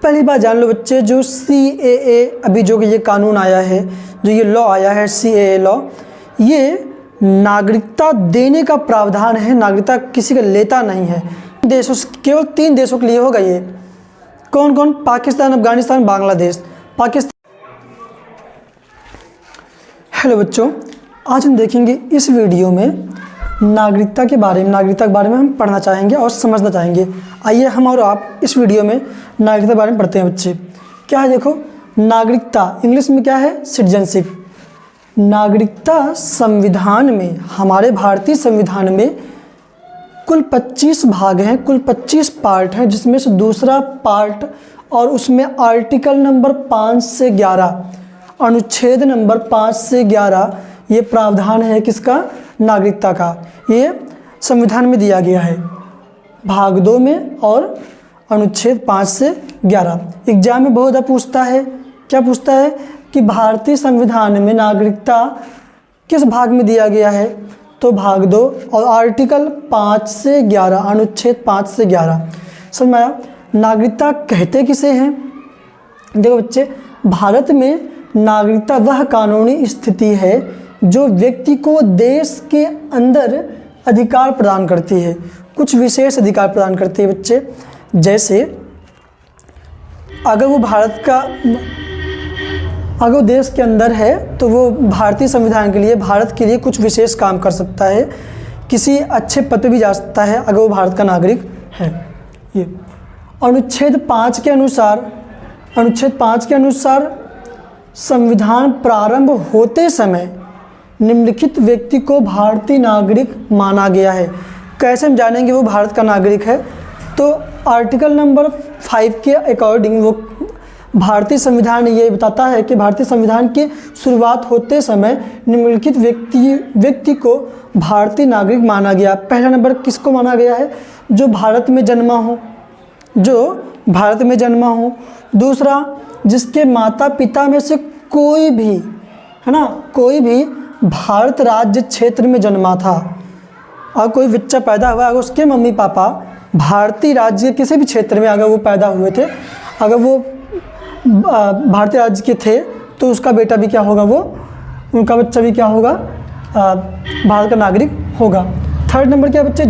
पहली बात जान लो बच्चे, जो CAA अभी जो कि ये कानून आया है, जो ये लॉ आया है CAA लॉ, ये नागरिकता देने का प्रावधान है, नागरिकता किसी का लेता नहीं है। देशों केवल 3 देशों के लिए होगा ये। कौन कौन? पाकिस्तान, अफगानिस्तान, बांग्लादेश। पाकिस्तान। हेलो बच्चों, आज हम देखेंगे इस वीडियो में नागरिकता के बारे में हम पढ़ना चाहेंगे और समझना चाहेंगे। आइए हम और आप इस वीडियो में नागरिकता के बारे में पढ़ते हैं बच्चे। क्या है देखो, नागरिकता इंग्लिश में क्या है? सिटीजनशिप। नागरिकता संविधान में, हमारे भारतीय संविधान में कुल 25 भाग हैं, कुल 25 पार्ट हैं, जिसमें से दूसरा पार्ट और उसमें आर्टिकल नंबर 5 से 11, अनुच्छेद नंबर 5 से 11 ये प्रावधान है किसका? नागरिकता का। ये संविधान में दिया गया है भाग 2 में और अनुच्छेद 5 से 11। एग्जाम में बहुत पूछता है, क्या पूछता है कि भारतीय संविधान में नागरिकता किस भाग में दिया गया है? तो भाग 2 और आर्टिकल 5 से 11, अनुच्छेद 5 से 11। समझ में आया? नागरिकता कहते किसे हैं? देखो बच्चे, भारत में नागरिकता वह कानूनी स्थिति है जो व्यक्ति को देश के अंदर अधिकार प्रदान करती है, कुछ विशेष अधिकार प्रदान करती है बच्चे। जैसे अगर वो अगर वो देश के अंदर है तो वो भारतीय संविधान के लिए, भारत के लिए कुछ विशेष काम कर सकता है, किसी अच्छे पद पे भी जा सकता है अगर वो भारत का नागरिक है। ये अनुच्छेद 5 के अनुसार संविधान प्रारंभ होते समय निम्नलिखित व्यक्ति को भारतीय नागरिक माना गया है। कैसे हम जानेंगे वो भारत का नागरिक है? तो आर्टिकल नंबर 5 के अकॉर्डिंग वो भारतीय संविधान ये बताता है कि भारतीय संविधान की शुरुआत होते समय निम्नलिखित व्यक्ति को भारतीय नागरिक माना गया। पहला नंबर किसको माना गया है? जो भारत में जन्मा हो, दूसरा जिसके माता पिता में से कोई भी, है ना, कोई भी भारत राज्य क्षेत्र में जन्मा था। और कोई बच्चा पैदा हुआ, अगर उसके मम्मी पापा भारतीय राज्य किसी भी क्षेत्र में अगर वो पैदा हुए थे, अगर वो भारतीय राज्य के थे, तो उसका बेटा भी क्या होगा? उनका बच्चा भी क्या होगा? भारत का नागरिक होगा। थर्ड नंबर क्या बच्चे?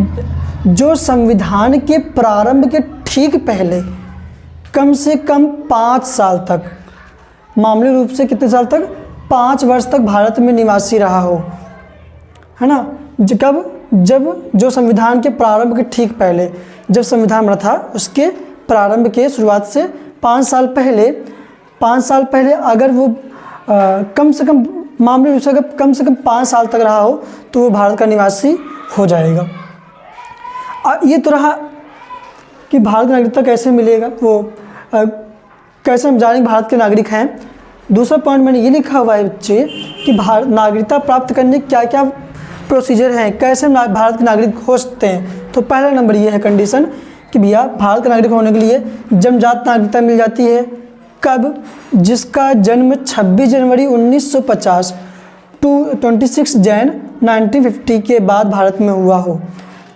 जो संविधान के प्रारंभ के ठीक पहले कम से कम 5 साल तक, मामूली रूप से कितने साल तक? 5 वर्ष तक भारत में निवासी रहा हो, है ना। जब जो संविधान के प्रारंभ के ठीक पहले, जब संविधान बना था उसके प्रारंभ के शुरुआत से 5 साल पहले अगर वो कम से कम, मामूली रूप से अगर कम से कम 5 साल तक रहा हो तो वो भारत का निवासी हो जाएगा। ये तो रहा कि भारत नागरिकता कैसे मिलेगा, वो कैसे हम जानेंगे भारत के नागरिक हैं। दूसरा पॉइंट मैंने ये लिखा हुआ है बच्चे कि नागरिकता प्राप्त करने क्या क्या प्रोसीजर हैं, कैसे हम भारत के नागरिक हो सकते हैं। तो पहला नंबर ये है कंडीशन कि भैया भारत का नागरिक होने के लिए जन्मजात नागरिकता मिल जाती है। कब? जिसका जन्म 26 जनवरी 1950 टू 26 जैन 1950 के बाद भारत में हुआ हो।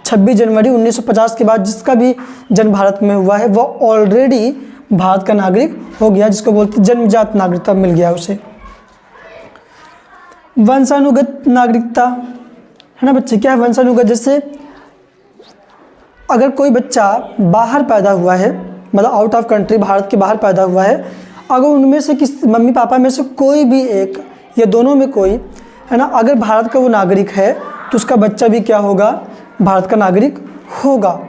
26 जनवरी 1950 के बाद जिसका भी जन्म भारत में हुआ है वो ऑलरेडी भारत का नागरिक हो गया, जिसको बोलते जन्मजात नागरिकता मिल गया उसे। वंशानुगत नागरिकता, है ना बच्चे। क्या है वंशानुगत? जैसे अगर कोई बच्चा बाहर पैदा हुआ है, मतलब आउट ऑफ कंट्री, भारत के बाहर पैदा हुआ है, अगर उनमें से किस मम्मी पापा में से कोई भी एक या दोनों में कोई, है ना, अगर भारत का वो नागरिक है तो उसका बच्चा भी क्या होगा? भारत का नागरिक होगा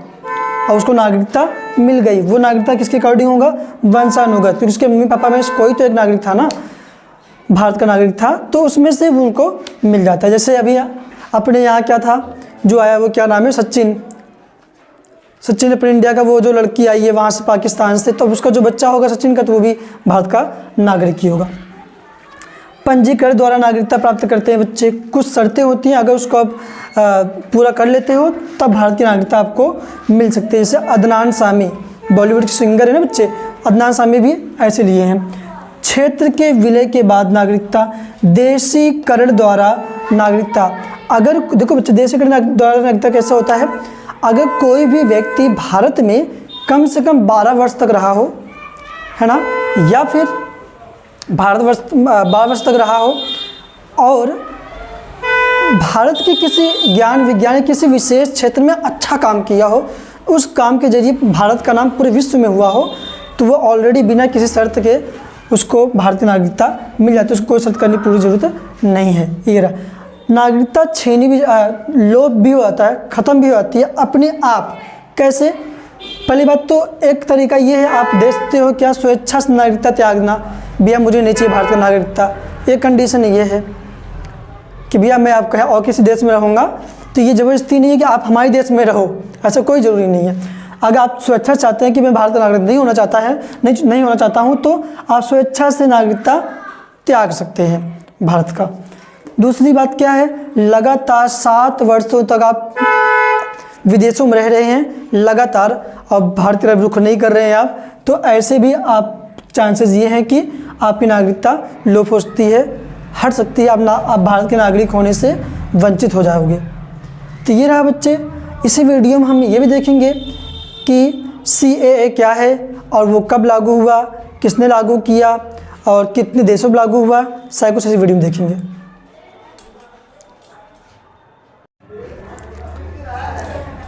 और उसको नागरिकता मिल गई। वो नागरिकता किसके अकॉर्डिंग होगा? वंशानुगत, क्योंकि उसके मम्मी पापा में से कोई तो एक नागरिक था ना, भारत का नागरिक था, तो उसमें से उनको मिल जाता है। जैसे अभी अपने यहाँ क्या था जो आया, वो क्या नाम है? सचिन अपने इंडिया का, वो जो लड़की आई है वहाँ से पाकिस्तान से, तो उसका जो बच्चा होगा सचिन का, तो वो भी भारत का नागरिक ही होगा। पंजीकरण द्वारा नागरिकता प्राप्त करते हैं बच्चे। कुछ शर्तें होती हैं, अगर उसको आप पूरा कर लेते हो तब भारत की नागरिकता आपको मिल सकती है। जैसे अदनान सामी, बॉलीवुड के सिंगर है ना बच्चे, अदनान सामी भी ऐसे लिए हैं। क्षेत्र के विलय के बाद नागरिकता, देशीकरण द्वारा नागरिकता। अगर देखो बच्चे, देशीकरण द्वारा नागरिकता कैसे होता है? अगर कोई भी व्यक्ति भारत में कम से कम 12 वर्ष तक रहा हो, है ना, या फिर भारतवर्ष 12 वर्ष तक रहा हो और भारत के किसी ज्ञान विज्ञान किसी विशेष क्षेत्र में अच्छा काम किया हो, उस काम के जरिए भारत का नाम पूरे विश्व में हुआ हो, तो वो ऑलरेडी बिना किसी शर्त के उसको भारतीय नागरिकता मिल जाती है, उसको कोई शर्त करने की पूरी ज़रूरत नहीं है। ये रहा, नागरिकता छीनी भी लोप भी हो जाता है, ख़त्म भी हो जाती है अपने आप। कैसे? पहली बात तो एक तरीका ये है, आप देखते हो क्या स्वेच्छा से नागरिकता त्यागना, भैया मुझे नहीं चाहिए भारत का नागरिकता, एक कंडीशन ये है कि भैया मैं आप कहें और किसी देश में रहूँगा, तो ये ज़बरदस्ती नहीं है कि आप हमारे देश में रहो, ऐसा कोई ज़रूरी नहीं है। अगर आप स्वेच्छा चाहते हैं कि मैं भारत का नागरिक नहीं होना चाहता हूँ, तो आप स्वेच्छा से नागरिकता त्याग सकते हैं भारत का। दूसरी बात क्या है, लगातार 7 वर्षों तक आप विदेशों में रह रहे हैं लगातार और भारत की तरफ रुख नहीं कर रहे हैं आप, तो ऐसे भी आप चांसेस ये हैं कि आपकी नागरिकता लोप हो सकती है, हट सकती है, आप भारत के नागरिक होने से वंचित हो जाओगे। तो ये रहा बच्चे, इसी वीडियो में हम ये भी देखेंगे कि CAA क्या है और वो कब लागू हुआ, किसने लागू किया और कितने देशों में लागू हुआ, सारे कुछ इसी वीडियो में देखेंगे।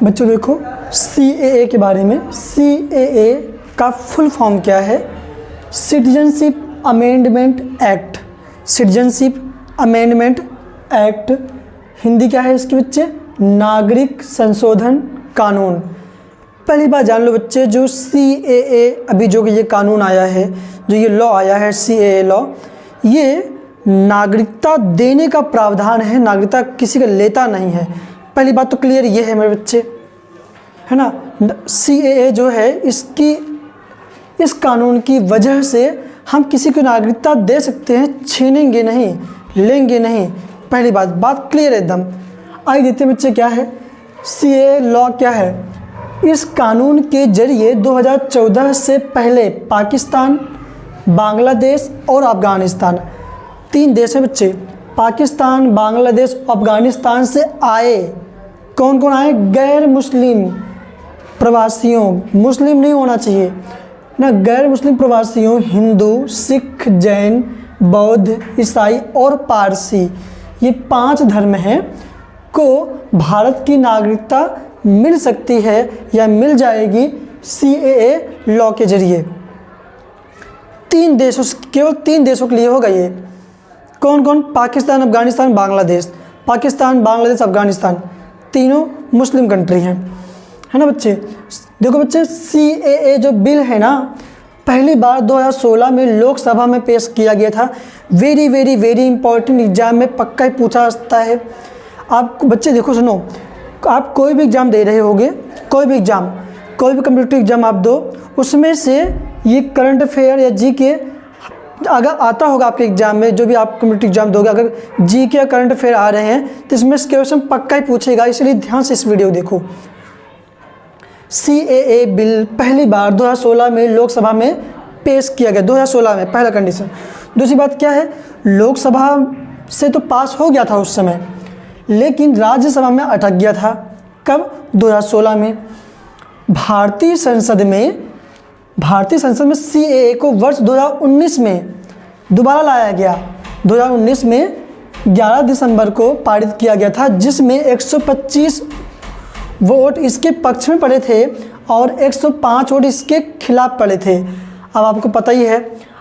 बच्चों देखो CAA के बारे में, CAA का फुल फॉर्म क्या है, citizenship amendment act. Citizenship amendment act Hindi क्या है इसके बच्चे, नागरिक संशोधन कानून। पहली बात जान लो बच्चे, जो CAA अभी जो ये कानून आया है, जो ये लॉ आया है CAA लॉ, ये नागरिकता देने का प्रावधान है, नागरिकता किसी का लेता नहीं है। पहली बात तो क्लियर ये है मेरे बच्चे, है ना। CAA जो है इस कानून की वजह से हम किसी को नागरिकता दे सकते हैं, छीनेंगे नहीं, लेंगे नहीं। पहली बात क्लियर है एकदम। आइए देखते हैं बच्चे क्या है CAA लॉ क्या है। इस कानून के जरिए 2014 से पहले पाकिस्तान, बांग्लादेश और अफ़गानिस्तान, 3 देश हैं बच्चे, पाकिस्तान, बांग्लादेश, अफ़गानिस्तान से आए कौन कौन आए, गैर मुस्लिम प्रवासियों, मुस्लिम नहीं होना चाहिए ना, गैर मुस्लिम प्रवासियों, हिंदू, सिख, जैन, बौद्ध, ईसाई और पारसी, ये 5 धर्म हैं को भारत की नागरिकता मिल सकती है या मिल जाएगी CAA लॉ के जरिए। 3 देशों, केवल 3 देशों के लिए होगा ये। कौन कौन, पाकिस्तान, अफ़गानिस्तान, बांग्लादेश। पाकिस्तान, बांग्लादेश, अफ़गानिस्तान तीनों मुस्लिम कंट्री हैं, है ना बच्चे। देखो बच्चे CAA जो बिल है ना, पहली बार 2016 में लोकसभा में पेश किया गया था। Very very very important, exam में पक्का ही पूछा जाता है। आप बच्चे देखो सुनो, आप कोई भी एग्ज़ाम दे रहे होगे, कोई भी कम्पिटिटिव एग्ज़ाम आप दो, उसमें से ये करंट अफेयर या GK अगर आता होगा आपके एग्ज़ाम में, जो भी आप कम्पिटिटिव एग्ज़ाम दोगे, अगर GK या करंट अफेयर आ रहे हैं तो इसमें क्वेश्चन पक्का ही पूछेगा, इसलिए ध्यान से इस वीडियो देखो। CAA बिल पहली बार 2016 में लोकसभा में पेश किया गया, 2016 में, पहला कंडीशन। दूसरी बात क्या है, लोकसभा से तो पास हो गया था उस समय, लेकिन राज्यसभा में अटक गया था। कब? 2016 में। भारतीय संसद में CAA को वर्ष 2019 में दोबारा लाया गया। 2019 में 11 दिसंबर को पारित किया गया था, जिसमें 125 वोट इसके पक्ष में पड़े थे और 105 वोट इसके खिलाफ पड़े थे। अब आपको पता ही है,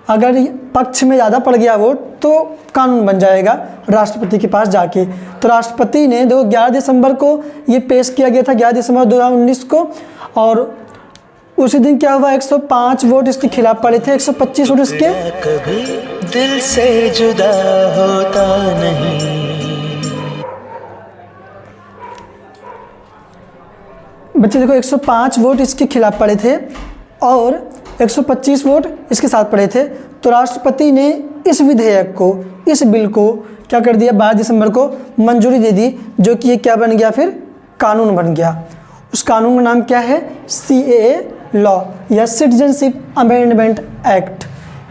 अगर पक्ष में ज़्यादा पड़ गया वोट तो कानून बन जाएगा राष्ट्रपति के पास जाके। तो राष्ट्रपति ने 11 दिसंबर को ये पेश किया गया था, 11 दिसंबर 2019 को, और उसी दिन क्या हुआ, 105 वोट इसके खिलाफ पड़े थे, 125 वोट इसके। कभी दिल से जुदा होता नहीं। बच्चे देखो 105 वोट इसके खिलाफ पड़े थे और 125 वोट इसके साथ पड़े थे। तो राष्ट्रपति ने इस विधेयक को, इस बिल को क्या कर दिया, 12 दिसंबर को मंजूरी दे दी, जो कि ये क्या बन गया, फिर कानून बन गया। उस कानून का नाम क्या है, CAA लॉ या सिटीजनशिप अमेंडमेंट एक्ट,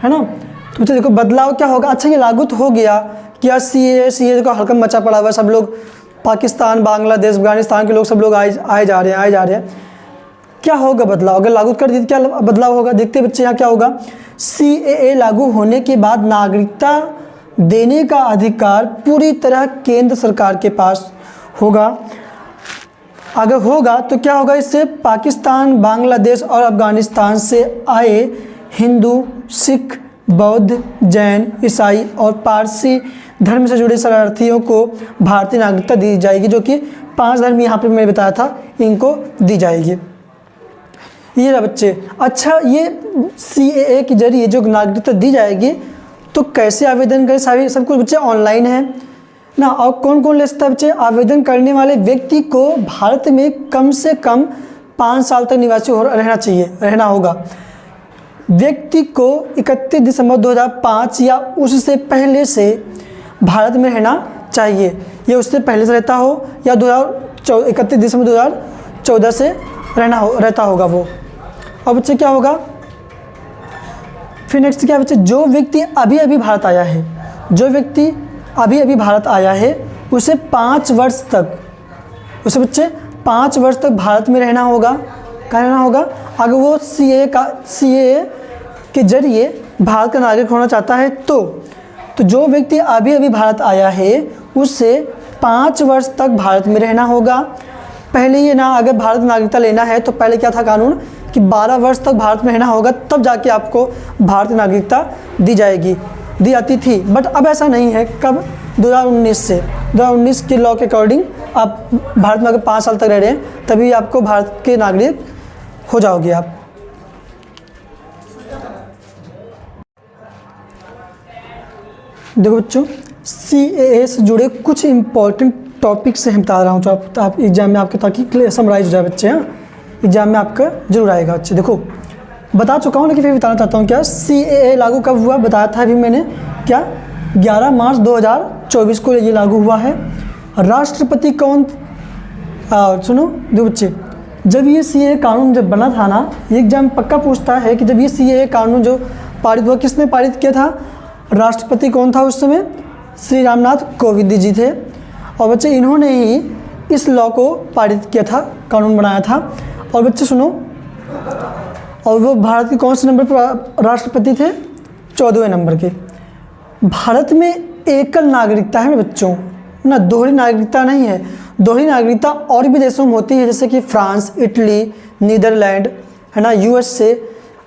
है ना। तो बच्चे देखो बदलाव क्या होगा। अच्छा ये लागू तो हो गया, क्या CAA को हल्का मचा पड़ा हुआ, सब लोग पाकिस्तान, बांग्लादेश, अफगानिस्तान के लोग सब लोग आए जा रहे हैं। क्या होगा बदलाव, अगर लागू कर दिए तो क्या बदलाव होगा, देखते हैं बच्चे यहाँ क्या होगा। CAA लागू होने के बाद नागरिकता देने का अधिकार पूरी तरह केंद्र सरकार के पास होगा। अगर होगा तो क्या होगा, इससे पाकिस्तान, बांग्लादेश और अफगानिस्तान से आए हिंदू, सिख, बौद्ध, जैन, ईसाई और पारसी धर्म से जुड़े शरणार्थियों को भारतीय नागरिकता दी जाएगी, जो कि 5 धर्म यहाँ पे मैंने बताया था इनको दी जाएगी। ये रहा बच्चे। अच्छा, ये CAA के जरिए जो नागरिकता दी जाएगी तो कैसे आवेदन करें, सारी सब कुछ बच्चे ऑनलाइन है ना। और कौन कौन ले सकता है बच्चे, आवेदन करने वाले व्यक्ति को भारत में कम से कम 5 साल तक निवासी रहना होगा। व्यक्ति को 31 दिसंबर 2005 या उससे पहले से भारत में रहना चाहिए, या उससे पहले से रहता हो या 31 दिसंबर 2014 से रहता होगा वो। अब बच्चे क्या होगा, फिर नेक्स्ट क्या बच्चे, जो व्यक्ति अभी अभी भारत आया है, जो व्यक्ति अभी अभी भारत आया है उसे 5 वर्ष तक, उसे बच्चे 5 वर्ष तक भारत में रहना होगा। कहाँ रहना होगा, अगर वो CAA के जरिए भारत का नागरिक होना चाहता है तो जो व्यक्ति अभी अभी भारत आया है उससे 5 वर्ष तक भारत में रहना होगा। पहले ये ना, अगर भारत नागरिकता लेना है तो पहले क्या था कानून कि 12 वर्ष तक भारत में रहना होगा, तब जाके आपको भारतीय नागरिकता दी जाती थी। बट अब ऐसा नहीं है। कब, 2019 से, 2019 के लॉ के अकॉर्डिंग आप भारत में अगर 5 साल तक रह रहे हैं तभी आपको भारत के नागरिक हो जाओगे आप। देखो बच्चों, CAA से जुड़े कुछ इंपॉर्टेंट टॉपिक से हम बता रहा हूँ जो आप एग्जाम में आपके, ताकि समराइज हो जाए बच्चे। हाँ, एग्जाम में आपका जरूर आएगा बच्चे। देखो, बता चुका हूँ लेकिन फिर बताना चाहता हूँ। क्या CAA लागू कब हुआ, बताया था अभी मैंने, क्या 11 मार्च 2024 को ये लागू हुआ है। राष्ट्रपति कौन, सुनो देखो बच्चे, जब ये CAA कानून जब बना था ना, ये एग्जाम पक्का पूछता है कि जब ये CAA कानून जो पारित हुआ, किसने पारित किया था, राष्ट्रपति कौन था उस समय, श्री रामनाथ कोविंद जी थे। और बच्चे इन्होंने ही इस लॉ को पारित किया था, कानून बनाया था। और बच्चे सुनो, और वो भारत के कौन से नंबर पर राष्ट्रपति थे, 14वें नंबर के। भारत में एकल नागरिकता है बच्चों ना, दोहरी नागरिकता नहीं है। दोहरी नागरिकता और भी देशों में होती है, जैसे कि फ्रांस, इटली, नीदरलैंड है ना, USA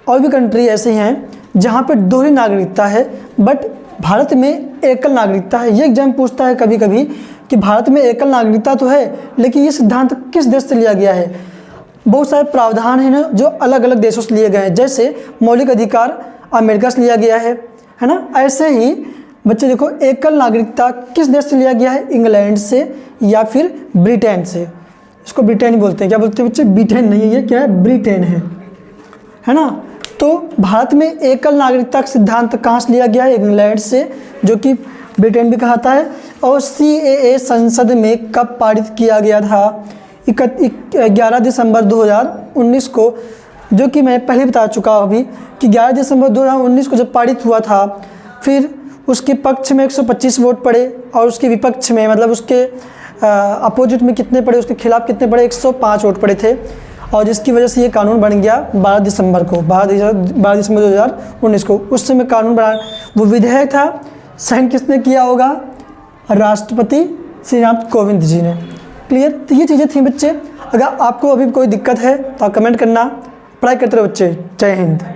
और भी कंट्री ऐसे हैं जहाँ पे दोहरी नागरिकता है, बट भारत में एकल नागरिकता है। ये एग्जाम पूछता है कभी कभी कि भारत में एकल नागरिकता तो है, लेकिन ये सिद्धांत किस देश से लिया गया है। बहुत सारे प्रावधान हैं ना जो अलग अलग देशों से लिए गए हैं, जैसे मौलिक अधिकार अमेरिका से लिया गया है ना। ऐसे ही बच्चे देखो, एकल नागरिकता किस देश से लिया गया है, इंग्लैंड से या फिर ब्रिटेन से। इसको ब्रिटेन ही बोलते हैं। क्या बोलते हैं बच्चे, ब्रिटेन नहीं है, ये क्या है, ब्रिटेन है ना। तो भारत में एकल नागरिकता का सिद्धांत कहाँ से लिया गया है, इंग्लैंड से, जो कि ब्रिटेन भी कहलाता है। और CAA संसद में कब पारित किया गया था, 11 दिसंबर 2019 को, जो कि मैं पहले बता चुका हूँ अभी कि 11 दिसंबर 2019 को जब पारित हुआ था, फिर उसके पक्ष में 125 वोट पड़े और उसके विपक्ष में, मतलब उसके अपोजिट में कितने पड़े, उसके खिलाफ कितने पड़े, 105 वोट पड़े थे। और जिसकी वजह से ये कानून बन गया 12 दिसंबर 2019 को। उस समय कानून बना, वो विधेयक था, साइन किसने किया होगा, राष्ट्रपति श्री रामनाथ कोविंद जी ने। क्लियर, तो ये चीज़ें थी बच्चे। अगर आपको अभी कोई दिक्कत है तो आप कमेंट करना। पढ़ाई करते रहो बच्चे। जय हिंद।